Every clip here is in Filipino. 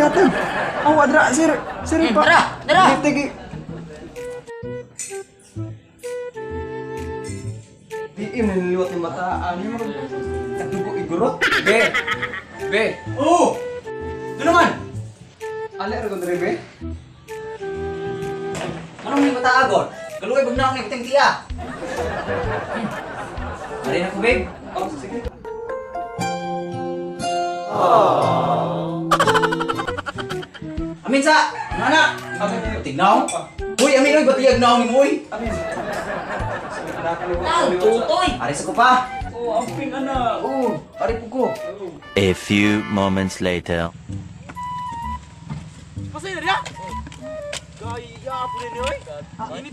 gatag. Aw, adra, sir. Sir, pa. Dara. Tigi. Di niliwat yung mata. Ano mo? Dugo iguro. Be. Oh! Doon naman. Ale, ano kong be? Ano mo yung mataagon? Kaluway bag na ako ng iting tiya. Marin ako, babe. Oh, sige. Amin sa! Anak! Tignaw? Uy, amin, uy, batiyag na ako ni mo, uy. Amin. Tutoy! Aris ako pa. Oh, amping anak. Oo, ari po ko. A few moments later. Pasay na niya? Kaya po rin yun.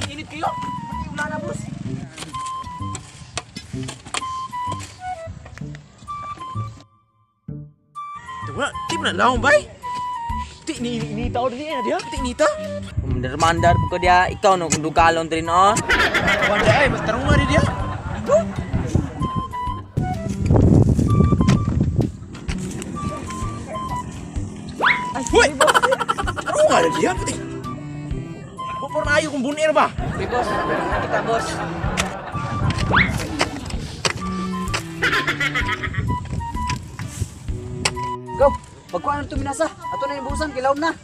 Init kayo. Pati wala na, boss. Diba? Di mo na lang, bay? Di, inita ko din dia. Di, inita. Mandar-mandar po ko dia. Ikaw no, kung dugalon din, no? Wanda ay, mas tarong nga rin dia. Ito. Hoy! Tarong nga rin dia. Pati. Bukor na ayaw kong bunir ba? Hey, boss. Kita, boss. Go! Pagkuhan na ito minasa. Ato na yung busan, kilaw na.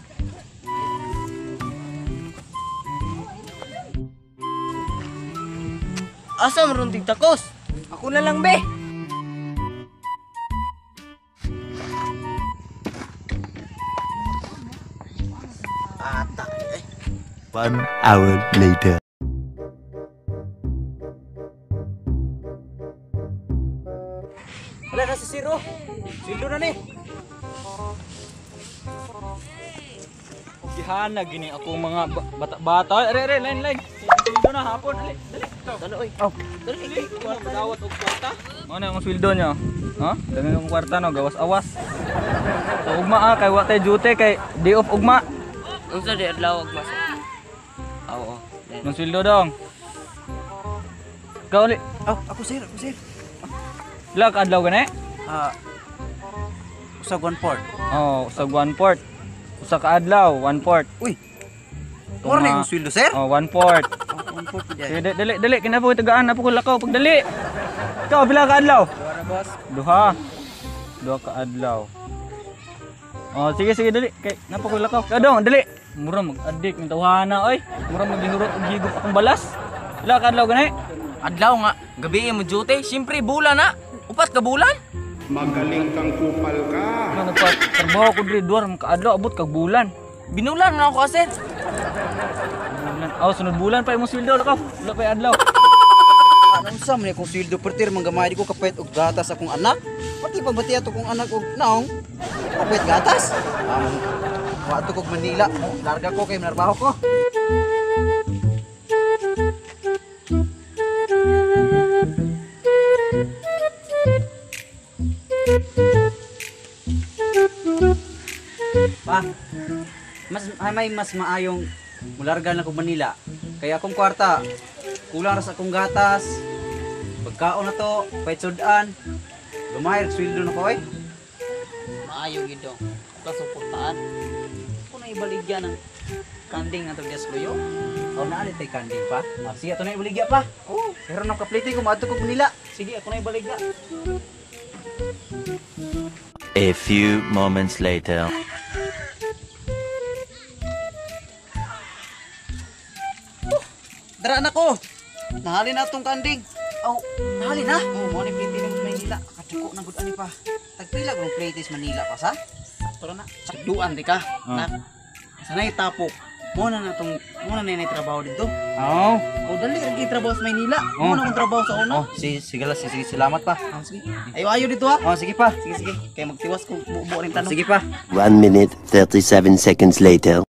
Asa marunong tigtakos? Ako na lang, be. Ata eh. 1 hour later. Wala na si Siro. Sildo na ni. Gihana gini ako mga bata-bata. Are, line. Sweldo na hapon. Ali, dali. Dalo, oy. Dali. Dawat og kwarta. Mo na ang sweldo nyo. Ha? Dami ng kwarta no, gawas-awas. So, ugma kay wa tay duty kay day off ugma. Unsa di adlaw og mas? Oo. Ng sweldo dong. Ikaw ulit. Oh, ako sir. Ila ka adlaw gani? Usag 1/4. Oh, usag 1/4. Usa ka adlaw, 1/4. Uy. Morning ang sweldo, sir. Oh, 1/4. 1/4 Sige, dali, kinapo tagaan na po ko lakaw pagdali. Ikaw pila ka adlaw? Duha. Duha ka adlaw. Oh, sige dali. Kay napa ko lakaw. Kadong, dali. Mura mag-addict ng tawhana oy. Mura maghihurot og higop akong balas. Pila ka adlaw gani? Adlaw nga, gabi mo duty. Siyempre bulan na. Upat ka bulan. Magaling kang kupal ka. Ano pa trabaho ko diri duwar ka adlaw abot kag bulan. Binulan na ako kasi. Bulan. Oh, sunod bulan pa imong sweldo lakaw. Wala pa adlaw. Anong sa man kung sweldo pertir manggamay di ko kapait og gatas akong anak. Pati pabati ato kong anak og naong. Kapait gatas. Wa ato kog Manila. Larga ko kay manarbaho ko. Pa, mas maayong mularga na ko Manila. Kaya akong kwarta, kulang ra sa akong gatas. Pagkaon na to, pait sudan. Lumahir sweldo na ko eh. Maayo gid dong. Kasuportaan. Ako na ibaligya ng kanding na to gas luyo. Aw na alit tay kanding pa. Sige ato na ibaligya pa. Oh, pero nang kapliti ko maadto ko Manila. Sige ako na ibaligya. A few moments later. Dara na ko. Nahali na atong kanding. Oh, nahali na. Oh, mo ni plate ng Manila. Kaduko na gud ani pa. Tagpila kung plate is Manila pa sa? Tara na. Sakduan di ka. Na. Sanay tapok. Mo na natong nay trabaho dito. Oh. O dali ra gyud trabaho sa Manila. Mo na mong trabaho sa una. Oh, sige salamat pa. Oh, sige. Ayo dito ha. Oh, sige pa. Sige. Kay magtiwas ko buo rin tanong. Sige pa. 1 minute 37 seconds later.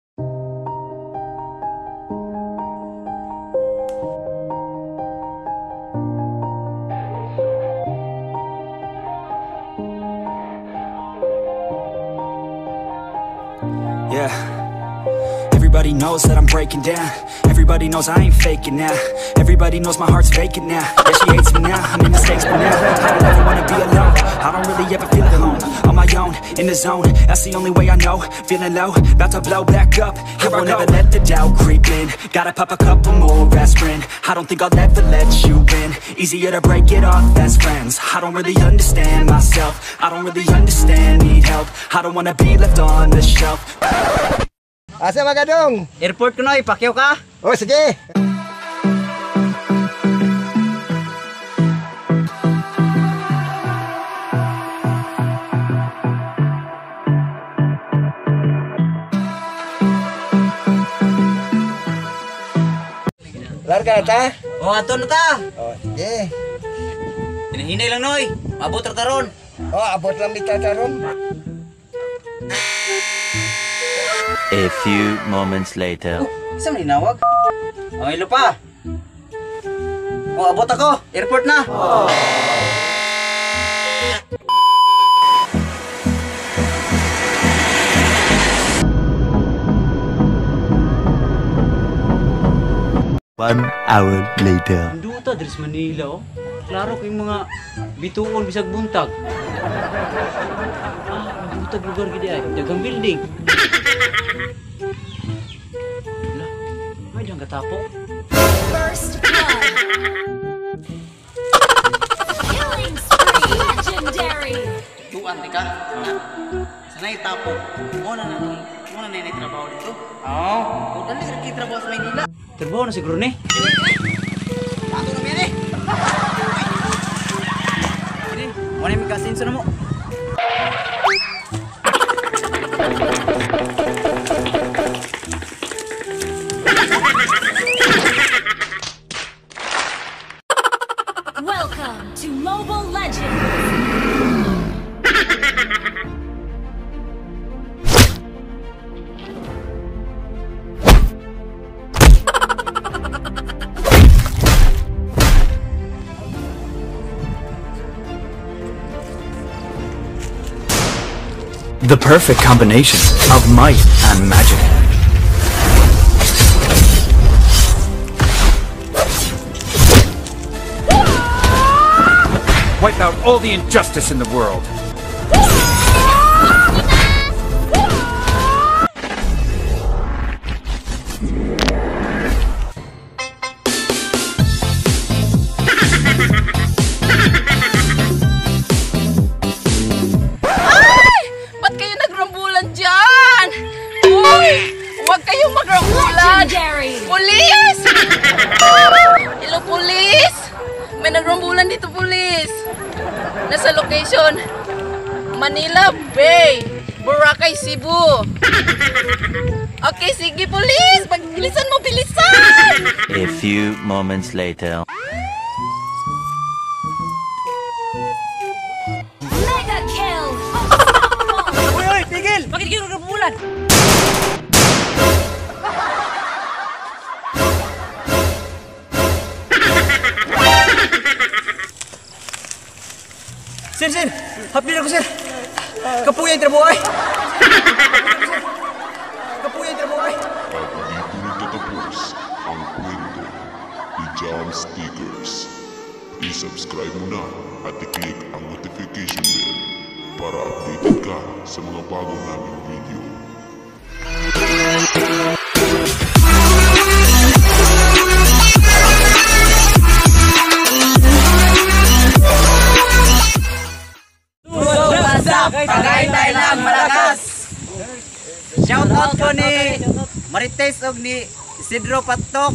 Everybody knows that I'm breaking down. Everybody knows I ain't faking now. Everybody knows my heart's vacant now. Yeah, she hates me now, I made mistakes but now I don't ever wanna be alone. I don't really ever feel at home. On my own, in the zone, that's the only way I know. Feeling low, about to blow back up. I won't ever let the doubt creep in. Gotta pop a couple more aspirin. I don't think I'll ever let you in. Easier to break it off best friends. I don't really understand myself. I don't really understand, need help. I don't wanna be left on the shelf. Asa magadong? Airport ko noy, pakyaw ka. Oh, sige. Larga na ta? O ato na ta. Oh, sige. Hinahinay lang noy. Mabot ra karon. Oh, abot lang bitaw taron. A few moments later. Isa man inawag. O ilo pa. O abot ako. Airport na. One hour later. Duta dres Manila oh. Klaro kay mga bituon bisag buntag. Duta lugar gid ay. Daghang building. Lah, may dang katapok. First blood. Killing spree. Legendary. Tuan di ka. Sanay tapo. Mo na ni trabaho dito. O dali ra kay trabaho sa Maynila. Trabaho na siguro ni. Ato na mi Ini, mo ni mikasinso na mo. Welcome to Mobile Legends. The perfect combination of might and magic. Wipe out all the injustice in the world. Ba't kayo nagrambulan dyan? Uy! Huwag kayong magrambulan! Legendary. Pulis! Hello, pulis! May nagrambulan dito, pulis! Nasa location, Manila Bay, Boracay, Cebu. Okay, sige, pulis! Bilisan mo, bilisan! A few moments later. Mega kill. Uy, tigil! Bakit kayo nagrambulan? Sir! Happy na ko, sir! Kapuya yung trabaho ay! Kapuya yung trabaho ay! Dito nagtatapos ang kwento ni Jam Stickers. I-subscribe mo na at i-click ang notification bell para updated ka sa mga bago naming video. Tagaytay lang malakas. Shout out ko ni Marites og ni Isidro Patok.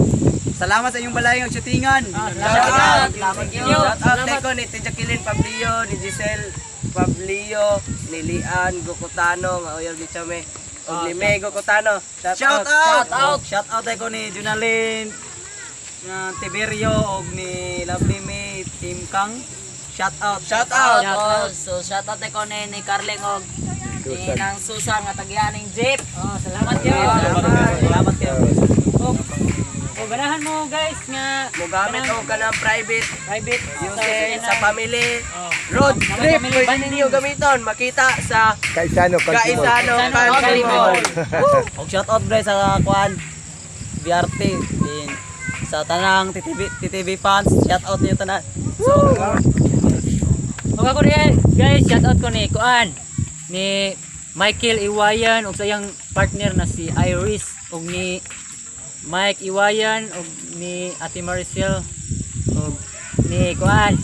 Salamat sa inyong balayong shootingan. Shout out. Shout out ko ni Tijakilin Pablio, ni Giselle Pablio, ni Lian Gokotano nga oyog gichame og ni Meg Gokotano. Shout out. Shout out ko ni Junalyn Tiberio og ni Lovely May Team Kang. Shout out. So, shout out ko ni Carling og ni nang Susan nga tagyaning jeep. Salamat kayo. Salamat kayo. O ganahan mo guys nga Mugamit o ka ng private using sa family Oh. road Mga trip. family Pwede bonding. ninyo gamiton. Makita sa Kaisano, Kaisano Kaisano Country Mall. Og shout out bre sa kuan BRT din sa tanang TTV fans, shout out niyo tanan. O ako rin guys, shout out ko ni Kuan ni Michael Iwayan ug sa iyang partner na si Iris ug ni Mike Iwayan ug ni Ate Maricel ug ni Kuan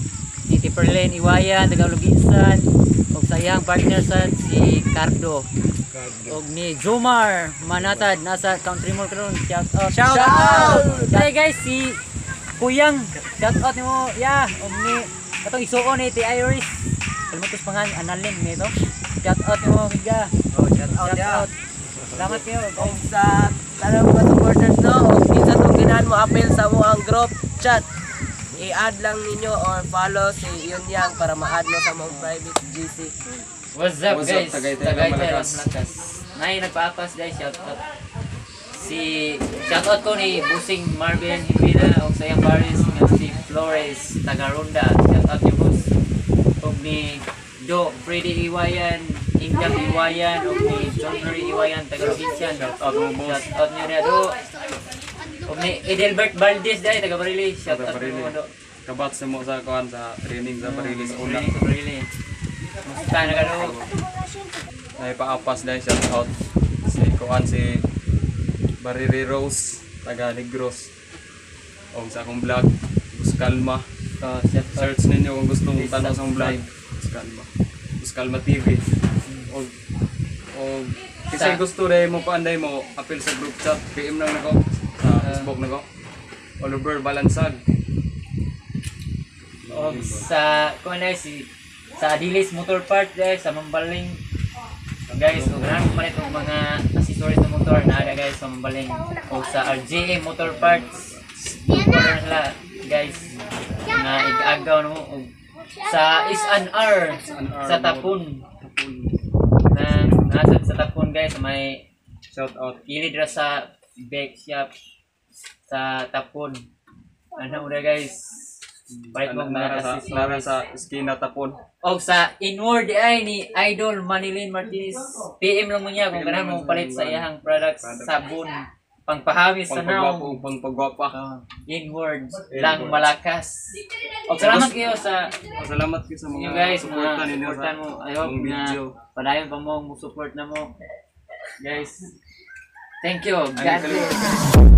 ni Tiperlen Iwayan taga Luginsan ug sa iyang partner sa si Cardo ug ni Jomar Manatad nasa Country Mall karon. Shout out Hey guys, si Kuyang shout out nimo ug ni katong isuon ni Ti Iris kalmatos pangan analin nito. Shout out nimo Miga. Shout out. Salamat kayo O sa tanang mga supporters no, o kinsa tong ganahan mo apel sa mo ang group chat. I-add lang ninyo or follow si Yunyang para ma-add mo sa mong private GC. What's up What's up, guys? Tagaytay, Malakas. Nay nagpaapas guys, shout out. Shout out ko ni Busing Marvin Hibina o sa iyang Paris nga si Flores Tagaronda. Shout out ni Bus. O ni Do Freddy Iwayan, Incam Iwayan, o ni John Murray Iwayan taga Provincian. Shout out mo Bus. Shout out niyo na Do. O ni Edelbert Valdez dai taga Barili. Shout out mo Do. Kabat sa mo sa kuan sa training sa Barili sa una. Sa Barili. Musta na ka Do? Ay paapas dahil shout out si kuan si Barili Rose taga Negros. O sa akong vlog, Buskalma. Search ninyo kung gusto mong tanong sa akong vlog. Buskalma TV. O kasi gusto rin mo paanday mo appeal sa group chat, PM lang nako sa Facebook nako. Oliver Balansag. O sa kuan na sa Adilis Motor Parts guys sa Mambaling guys ug nang malit og mga accessories sa motor na ada guys sa Mambaling o sa RJM Motor Parts order sila guys na igagaw no og sa SNR sa Tapon na nasa sa Tapon guys may Shout out. kilid ra sa bake shop sa Tapon ano ura guys balik mo mga Nara accessories sa Eskina Tapon. o sa inward ay ni Idol Manilin Martinez PM lang mo niya kung ganahan mo palit sa iyang products sabon pangpahawis sa naong Pangpagwapa. inward lang malakas o salamat kayo sa Salamat kayo sa inyo mga guys supportan mga ninyo supportan sa mo I hope mga na video. padayon pa mo support na mo guys thank you God Ay, bless